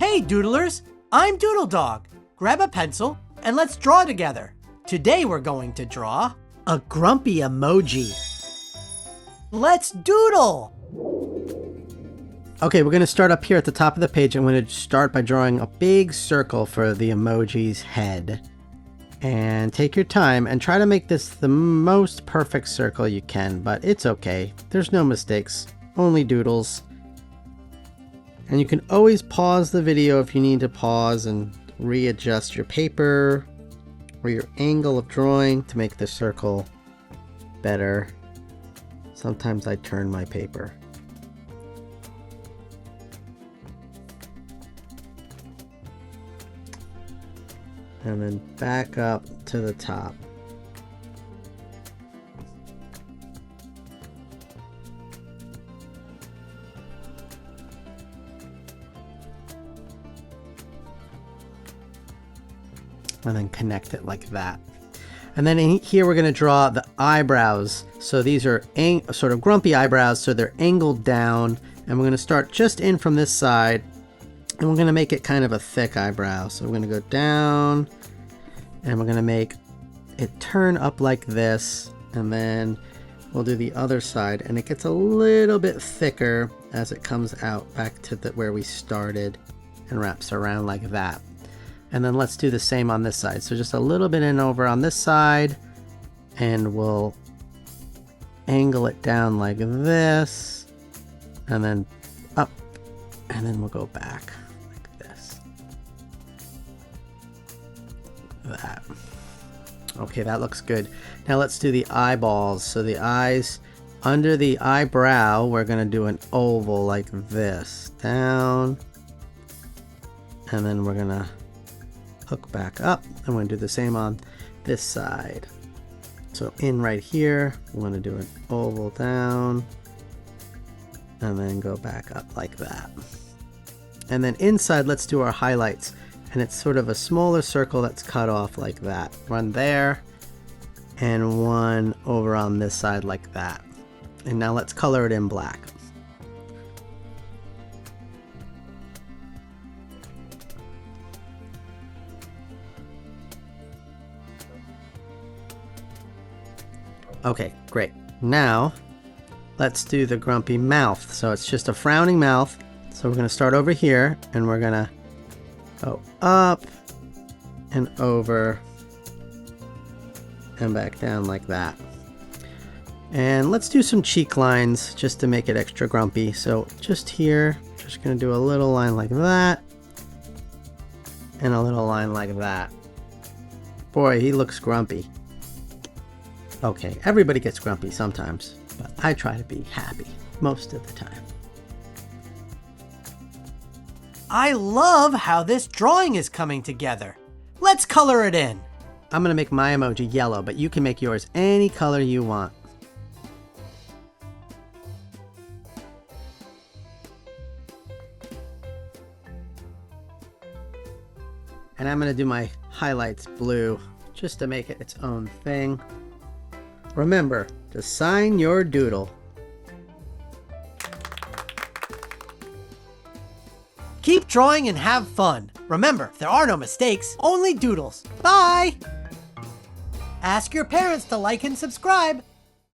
Hey doodlers, I'm Doodle Dog. Grab a pencil and let's draw together. Today we're going to draw a grumpy emoji. Let's doodle! Okay, we're going to start up here at the top of the page. I'm going to start by drawing a big circle for the emoji's head. And take your time and try to make this the most perfect circle you can, but it's okay. There's no mistakes, only doodles. And you can always pause the video if you need to pause and readjust your paper or your angle of drawing to make the circle better. Sometimes I turn my paper. And then back up to the top. And then connect it like that. And then in here we're going to draw the eyebrows. So these are sort of grumpy eyebrows, so they're angled down. And we're going to start just in from this side. And we're going to make it kind of a thick eyebrow. So we're going to go down. And we're going to make it turn up like this. And then we'll do the other side. And it gets a little bit thicker as it comes out back to where we started. And wraps around like that. And then let's do the same on this side. So just a little bit in over on this side. And we'll angle it down like this. And then up. And then we'll go back like this. That. Okay, that looks good. Now let's do the eyeballs. So the eyes under the eyebrow, we're going to do an oval like this. Down. And then we're going to hook back up. I'm going to do the same on this side. So in right here, I'm going to do an oval down and then go back up like that. And then inside, let's do our highlights. And it's sort of a smaller circle that's cut off like that. One there and one over on this side like that. And now let's color it in black. Okay, great. Now, let's do the grumpy mouth. So it's just a frowning mouth. So we're going to start over here, and we're going to go up and over and back down like that. And let's do some cheek lines just to make it extra grumpy. So just here, just going to do a little line like that and a little line like that. Boy, he looks grumpy. Okay, everybody gets grumpy sometimes, but I try to be happy most of the time. I love how this drawing is coming together. Let's color it in. I'm going to make my emoji yellow, but you can make yours any color you want. And I'm going to do my highlights blue just to make it its own thing. Remember to sign your doodle. Keep drawing and have fun. Remember, there are no mistakes, only doodles. Bye! Ask your parents to like and subscribe.